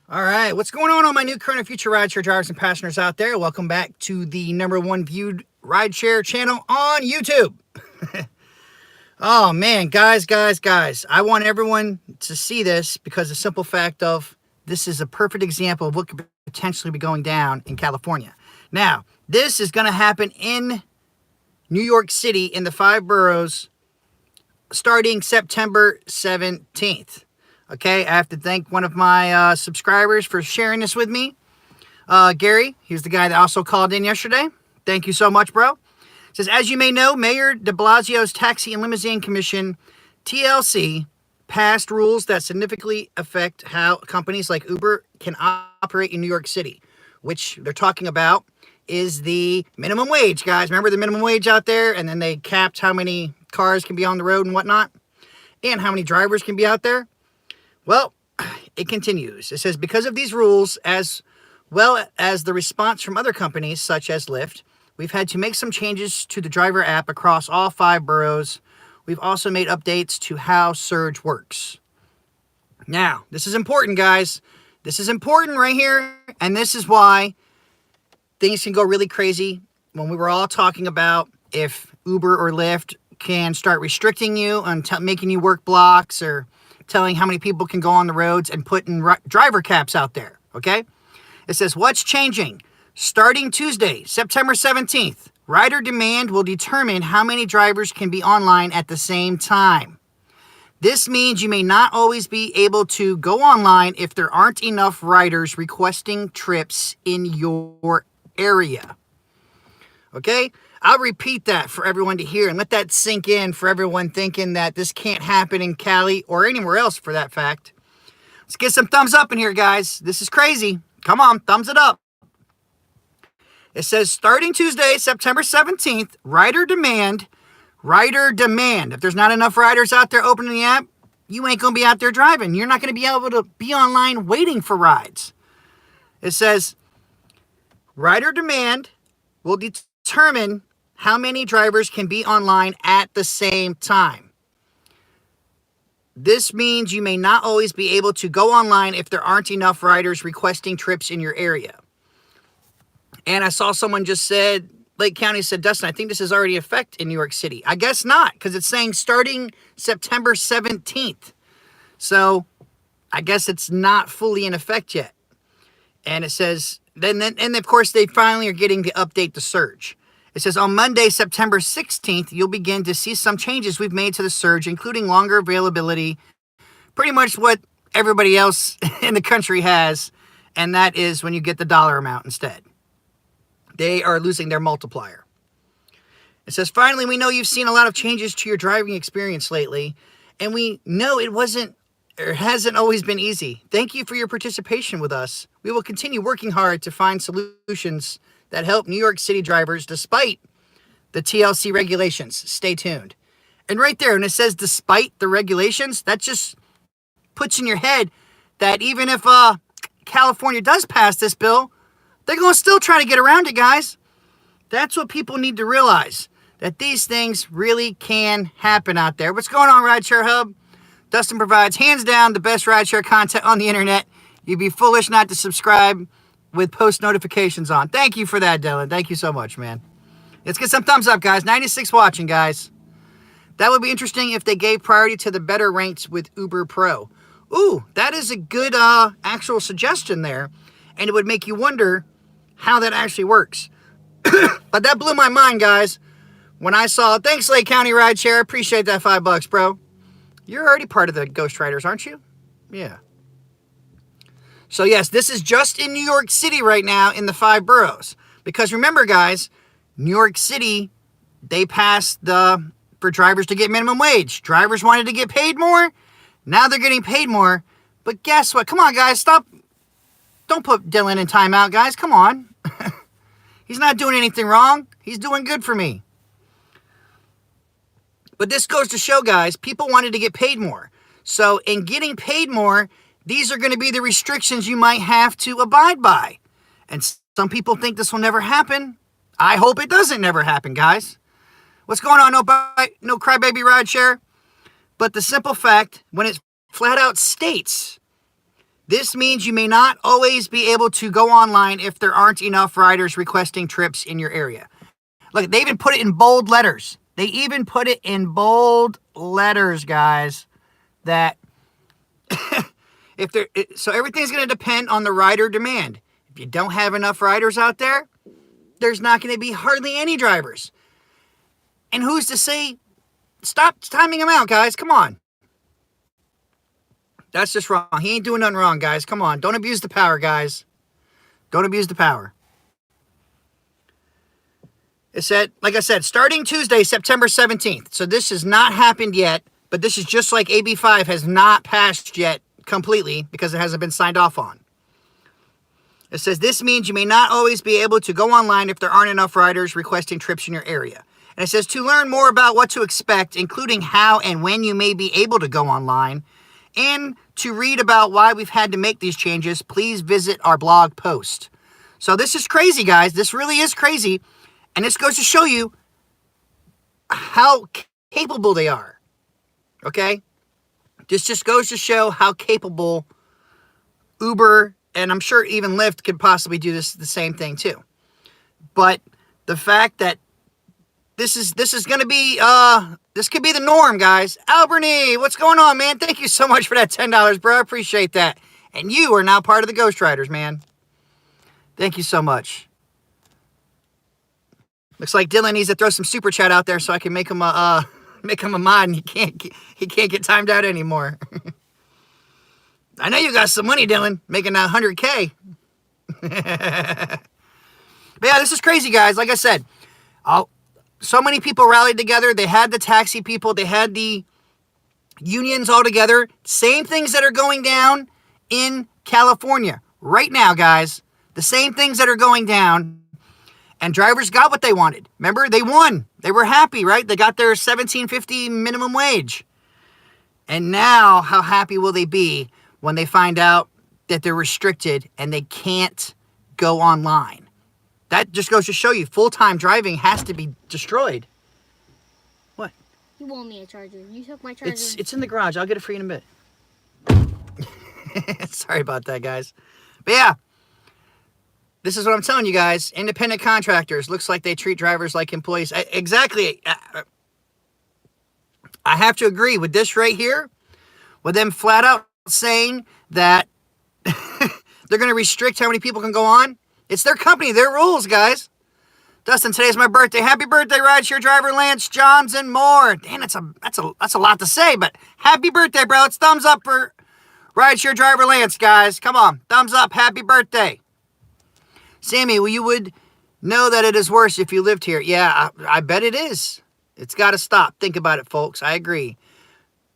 All right, what's going on my new current and future rideshare drivers and passengers out there? Welcome back to the #1 viewed rideshare channel on YouTube. Oh man, guys, I want everyone to see this because the simple fact of this is a perfect example of what could potentially be going down in California. Now, this is going to happen in New York City in the 5 boroughs starting September 17th. Okay, I have to thank one of my subscribers for sharing this with me. Gary, he's the guy that also called in yesterday. Thank you so much, bro. It says, as you may know, Mayor de Blasio's Taxi and Limousine Commission, TLC, passed rules that significantly affect how companies like Uber can operate in New York City, which they're talking about is the minimum wage, guys. Remember the minimum wage out there? And then they capped how many cars can be on the road and whatnot, and how many drivers can be out there. Well, it continues. It says, because of these rules, as well as the response from other companies, such as Lyft, we've had to make some changes to the driver app across all 5 boroughs. We've also made updates to how Surge works. Now, this is important, guys. This is important right here, and this is why things can go really crazy when we were all talking about if Uber or Lyft can start restricting you on making you work blocks or telling how many people can go on the roads and putting driver caps out there, okay? It says, what's changing? Starting Tuesday, September 17th, rider demand will determine how many drivers can be online at the same time. This means you may not always be able to go online if there aren't enough riders requesting trips in your area. Okay? I'll repeat that for everyone to hear and let that sink in for everyone thinking that this can't happen in Cali or anywhere else for that fact. Let's get some thumbs up in here, guys. This is crazy. Come on, thumbs it up. It says starting Tuesday, September 17th, rider demand. If there's not enough riders out there opening the app, you ain't going to be out there driving. You're not going to be able to be online waiting for rides. It says rider demand will determine how many drivers can be online at the same time. This means you may not always be able to go online if there aren't enough riders requesting trips in your area. And I saw someone just said, Lake County said, Dustin, I think this is already in effect in New York City. I guess not, because it's saying starting September 17th. So I guess it's not fully in effect yet. And it says, and of course, they finally are getting to update the Surge. It says, on Monday, September 16th, you'll begin to see some changes we've made to the Surge, including longer availability, pretty much what everybody else in the country has, and that is when you get the dollar amount instead. They are losing their multiplier. It says, finally, we know you've seen a lot of changes to your driving experience lately, and we know it hasn't always been easy. Thank you for your participation with us. We will continue working hard to find solutions that help New York City drivers despite the TLC regulations. Stay tuned. And right there, when it says despite the regulations, that just puts in your head that even if California does pass this bill, they're going to still try to get around it, guys. That's what people need to realize, that these things really can happen out there. What's going on, Rideshare Hub? Dustin provides hands down the best rideshare content on the internet. You'd be foolish not to subscribe with post notifications on. Thank you for that, Dylan. Thank you so much, man. Let's get some thumbs up, guys. 96 watching, guys. That would be interesting if they gave priority to the better ranked with Uber Pro. Ooh, that is a good actual suggestion there. And it would make you wonder how that actually works. But that blew my mind, guys, when I saw, thanks, Lake County Rideshare. Appreciate that $5, bro. You're already part of the Ghost Riders, aren't you? Yeah. So, yes, this is just in New York City right now in the 5 boroughs. Because remember, guys, New York City, they passed for drivers to get minimum wage. Drivers wanted to get paid more. Now they're getting paid more. But guess what? Come on, guys, stop. Don't put Dylan in timeout, guys. Come on. He's not doing anything wrong. He's doing good for me. But this goes to show, guys, people wanted to get paid more. So in getting paid more, these are going to be the restrictions you might have to abide by. And some people think this will never happen. I hope it doesn't never happen, guys. What's going on? No crybaby rideshare. But the simple fact, when it flat out states This means you may not always be able to go online if there aren't enough riders requesting trips in your area. Look, they even put it in bold letters. They even put it in bold letters, guys, that if there, so everything's going to depend on the rider demand. If you don't have enough riders out there, there's not going to be hardly any drivers. And who's to say, stop timing them out, guys. Come on. That's just wrong. He ain't doing nothing wrong, guys. Come on. Don't abuse the power, guys. Don't abuse the power. It said, like I said, starting Tuesday, September 17th. So this has not happened yet, but this is just like AB5 has not passed yet completely because it hasn't been signed off on. It says, this means you may not always be able to go online if there aren't enough riders requesting trips in your area. And it says, to learn more about what to expect, including how and when you may be able to go online, and to read about why we've had to make these changes, please visit our blog post. So this is crazy, guys. This really is crazy. And this goes to show you how capable they are. Okay? This just goes to show how capable Uber, and I'm sure even Lyft could possibly do this the same thing too. But the fact that this is going to be this could be the norm, guys. Alberny, what's going on, man? Thank you so much for that $10, bro. I appreciate that. And you are now part of the Ghost Riders, man. Thank you so much. Looks like Dylan needs to throw some super chat out there so I can make him a mod, and he can't get timed out anymore. I know you got some money, Dylan, making that 100K. But yeah, this is crazy, guys. Like I said, so many people rallied together. They had the taxi people. They had the unions all together. Same things that are going down in California right now, guys. The same things that are going down. And drivers got what they wanted. Remember, they won. They were happy, right? They got their $17.50 minimum wage. And now, how happy will they be when they find out that they're restricted and they can't go online? That just goes to show you, full-time driving has to be destroyed. What? You want me a charger. You took my charger. It's in the garage. I'll get it for you in a bit. Sorry about that, guys. But yeah, this is what I'm telling you guys. Independent contractors, looks like they treat drivers like employees. Exactly. I have to agree with this right here, with them flat out saying that they're going to restrict how many people can go on. It's their company, their rules, guys. Dustin, today's my birthday. Happy birthday, Rideshare driver Lance Johns and more. Damn, that's a lot to say, but happy birthday, bro. It's thumbs up for Rideshare driver Lance, guys. Come on, thumbs up. Happy birthday. Sammy, well, you would know that it is worse if you lived here. Yeah, I bet it is. It's got to stop. Think about it, folks. I agree.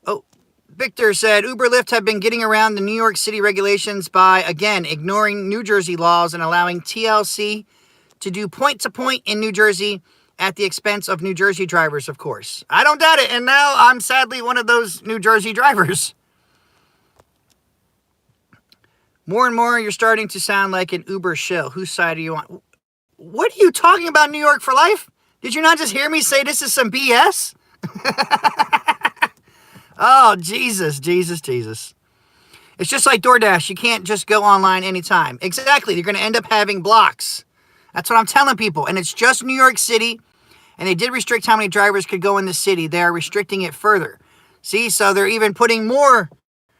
Oh, Victor said, Uber Lyft have been getting around the New York City regulations by, again, ignoring New Jersey laws and allowing TLC to do point-to-point in New Jersey at the expense of New Jersey drivers, of course. I don't doubt it, and now I'm sadly one of those New Jersey drivers. More and more, you're starting to sound like an Uber shill. Whose side are you on? What are you talking about, New York for Life? Did you not just hear me say this is some BS? Oh, Jesus. It's just like DoorDash. You can't just go online anytime. Exactly. You're going to end up having blocks. That's what I'm telling people. And it's just New York City. And they did restrict how many drivers could go in the city. They are restricting it further. See, so they're even putting more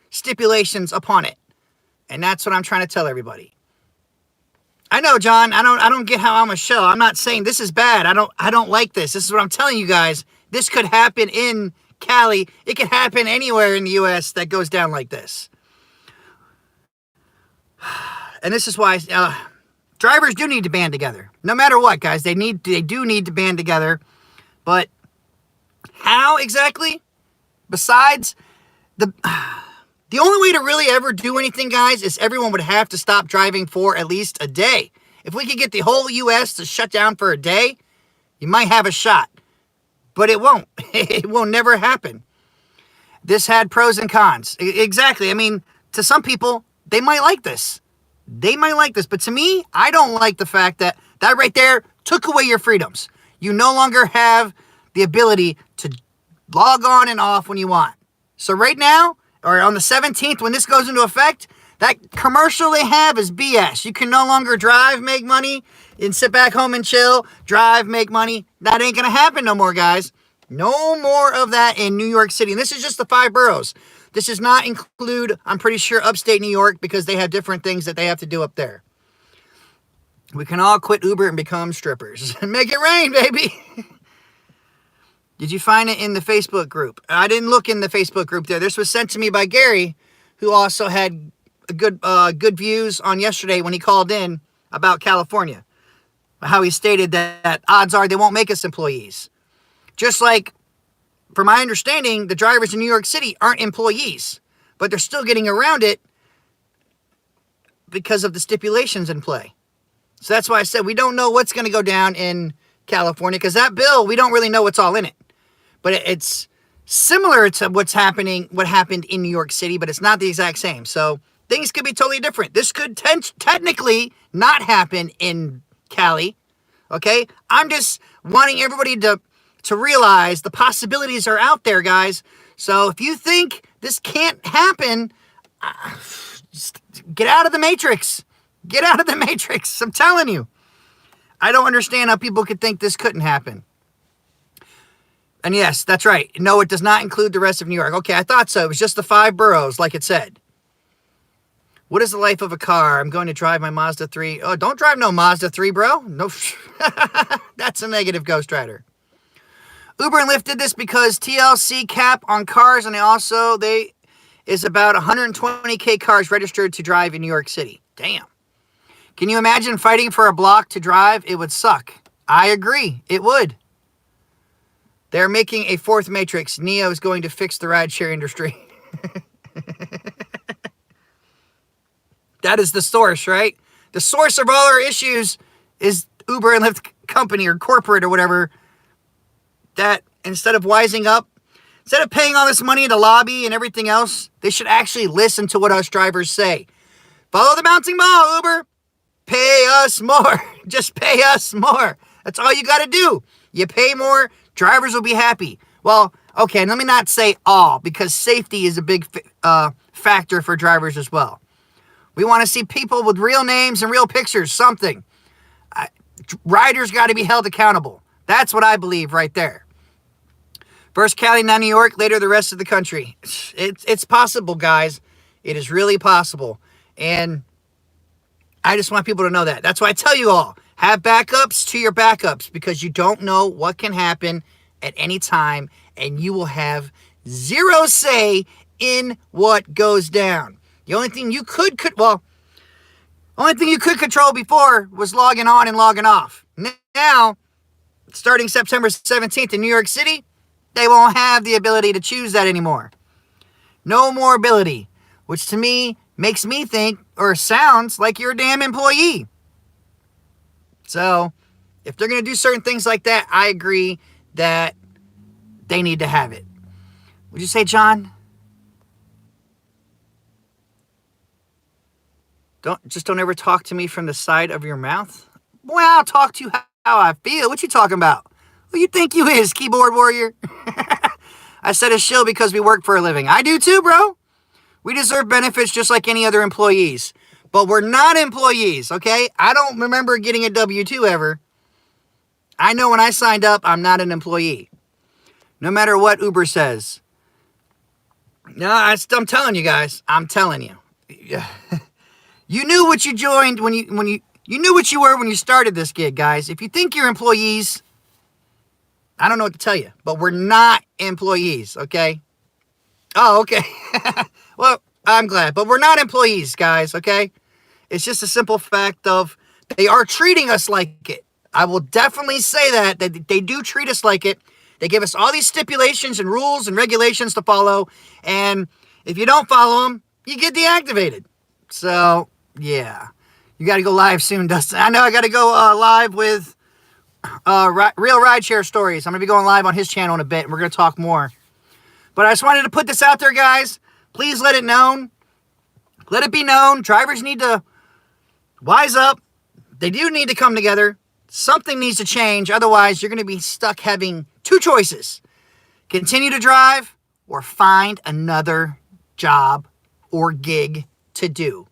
stipulations upon it. And that's what I'm trying to tell everybody. I know, John. I don't get how I'm a shill. I'm not saying this is bad. I don't like this. This is what I'm telling you guys. This could happen in Cali. It could happen anywhere in the U.S. that goes down like this. And this is why drivers do need to band together. No matter what, guys. They do need to band together. But how exactly? Besides the only way to really ever do anything, guys, is everyone would have to stop driving for at least a day. If we could get the whole U.S. to shut down for a day, you might have a shot. But it won't. It will never happen. This had pros and cons. Exactly. I mean, to some people, they might like this. But to me, I don't like the fact that right there took away your freedoms. You no longer have the ability to log on and off when you want. So right now, or on the 17th, when this goes into effect, That commercial they have is BS. You can no longer drive, make money, and sit back home and chill. Drive, make money. That ain't going to happen no more, guys. No more of that in New York City. And this is just the 5 boroughs. This does not include, I'm pretty sure, upstate New York, because they have different things that they have to do up there. We can all quit Uber and become strippers. Make it rain, baby. Did you find it in the Facebook group? I didn't look in the Facebook group there. This was sent to me by Gary, who also had good views on yesterday when he called in about California. How he stated that odds are they won't make us employees. Just like, from my understanding, the drivers in New York City aren't employees, but they're still getting around it because of the stipulations in play. So that's why I said we don't know what's going to go down in California, because that bill, we don't really know what's all in it. But it's similar to what happened in New York City, but it's not the exact same. So things could be totally different. This could technically not happen in Cali, okay? I'm just wanting everybody to realize the possibilities are out there, guys. So if you think this can't happen, just get out of the matrix. Get out of the matrix. I'm telling you. I don't understand how people could think this couldn't happen. And yes, that's right. No, it does not include the rest of New York. Okay, I thought so. It was just the 5 boroughs, like it said. What is the life of a car? I'm going to drive my Mazda 3. Oh, don't drive no Mazda 3, bro. No, that's a negative Ghost Rider. Uber and Lyft did this because TLC cap on cars, and they is about 120K cars registered to drive in New York City. Damn. Can you imagine fighting for a block to drive? It would suck. I agree. It would. They're making a 4th Matrix. Neo is going to fix the rideshare industry. That is the source, right? The source of all our issues is Uber and Lyft company or corporate or whatever. That instead of wising up, instead of paying all this money to lobby and everything else, they should actually listen to what us drivers say. Follow the bouncing ball, Uber. Pay us more. Just pay us more. That's all you got to do. You pay more, drivers will be happy. Well, okay, and let me not say all, because safety is a big factor for drivers as well. We want to see people with real names and real pictures, something. Riders got to be held accountable. That's what I believe right there. First Cali, now New York, later the rest of the country. It's possible, guys. It is really possible. And I just want people to know that. That's why I tell you all, have backups to your backups, because you don't know what can happen at any time, and you will have zero say in what goes down. The only thing you could control before was logging on and logging off. Now, starting September 17th in New York City, they won't have the ability to choose that anymore. No more ability, which to me makes me think, or sounds like you're a damn employee. So, if they're going to do certain things like that, I agree that they need to have it. Would you say, John? Don't ever talk to me from the side of your mouth. Boy, I'll talk to you how I feel. What you talking about? Who you think you is, keyboard warrior? I said a shill because we work for a living. I do too, bro. We deserve benefits just like any other employees. But we're not employees, okay? I don't remember getting a W-2 ever. I know when I signed up, I'm not an employee. No matter what Uber says. No, I'm telling you guys. I'm telling you. You knew what you joined when you knew what you were when you started this gig, guys. If you think you're employees, I don't know what to tell you. But we're not employees, okay? Oh, okay. Well, I'm glad. But we're not employees, guys, okay? It's just a simple fact of they are treating us like it. I will definitely say that they do treat us like it. They give us all these stipulations and rules and regulations to follow. And if you don't follow them, you get deactivated. So, yeah. You got to go live soon, Dustin. I know I got to go live with Real Rideshare Stories. I'm going to be going live on his channel in a bit, and we're going to talk more. But I just wanted to put this out there, guys. Please let it known. Let it be known. Drivers need to wise up. They do need to come together. Something needs to change. Otherwise, you're going to be stuck having two choices. Continue to drive or find another job or gig to do.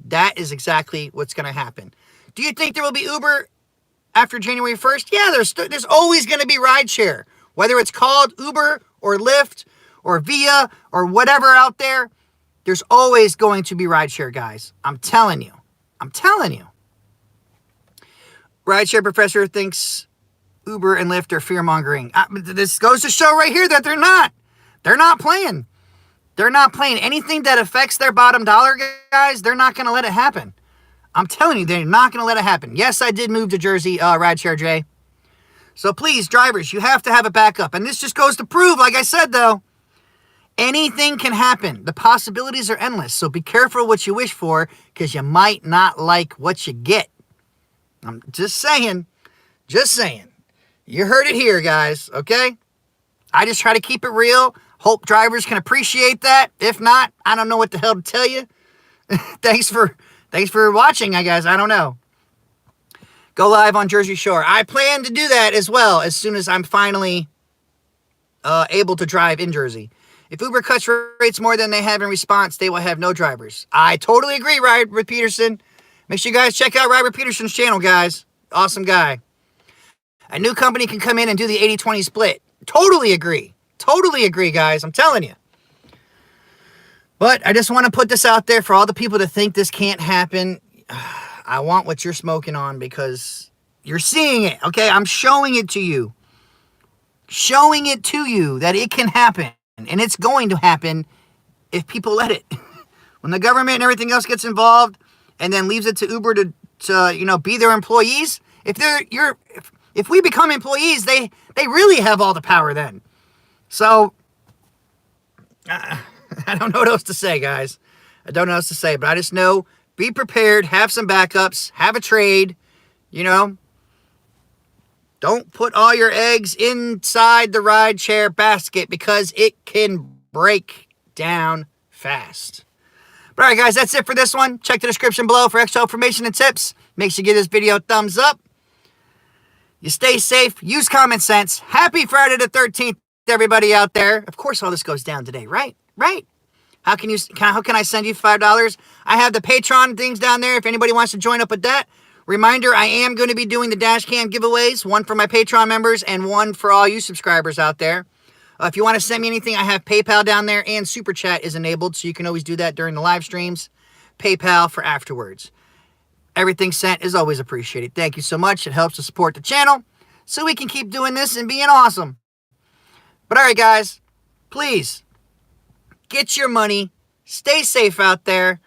That is exactly what's going to happen. Do you think there will be Uber after January 1st? Yeah, there's always going to be rideshare. Whether it's called Uber or Lyft or Via or whatever out there, there's always going to be rideshare, guys. I'm telling you. I'm telling you. Rideshare professor thinks Uber and Lyft are fear-mongering. This goes to show right here that they're not. They're not playing. They're not playing. Anything that affects their bottom dollar, guys, they're not going to let it happen. I'm telling you, they're not going to let it happen. Yes, I did move to Jersey, Rideshare Jay. So please, drivers, you have to have a backup. And this just goes to prove, like I said, though, anything can happen. The possibilities are endless. So be careful what you wish for, because you might not like what you get. I'm just saying. Just saying. You heard it here, guys, okay? I just try to keep it real. Hope drivers can appreciate that. If not, I don't know what the hell to tell you. Thanks for watching, I guess. I don't know. Go live on Jersey Shore. I plan to do that as well as soon as I'm finally able to drive in Jersey. If Uber cuts rates more than they have in response, they will have no drivers. I totally agree, Robert Peterson. Make sure you guys check out Robert Peterson's channel, guys. Awesome guy. A new company can come in and do the 80-20 split. Totally agree. Totally agree, guys. I'm telling you. But I just want to put this out there for all the people that think this can't happen. I want what you're smoking on, because you're seeing it, okay? I'm showing it to you. Showing it to you that it can happen. And it's going to happen if people let it. When the government and everything else gets involved and then leaves it to Uber to be their employees, if we become employees, they really have all the power then. So I don't know what else to say, guys. I don't know what else to say, but I just know, be prepared, have some backups, have a trade, Don't put all your eggs inside the rideshare basket, because it can break down fast. But all right, guys, that's it for this one. Check the description below for extra information and tips. Make sure you give this video a thumbs up. You stay safe. Use common sense. Happy Friday the 13th, everybody out there. Of course, all this goes down today, right? Right? How can I send you $5? I have the Patreon things down there if anybody wants to join up with that. Reminder, I am going to be doing the dash cam giveaways, one for my Patreon members and one for all you subscribers out there. If you want to send me anything, I have PayPal down there, and Super Chat is enabled, so you can always do that during the live streams. PayPal for afterwards. Everything sent is always appreciated. Thank you so much. It helps to support the channel so we can keep doing this and being awesome. But all right, guys, please get your money. Stay safe out there.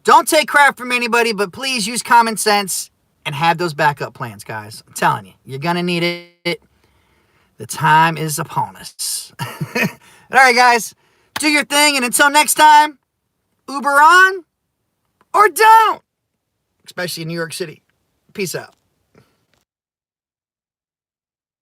Don't take crap from anybody, but please use common sense and have those backup plans, guys. I'm telling you, you're going to need it. The time is upon us. All right, guys, do your thing. And until next time, Uber on or don't, especially in New York City. Peace out.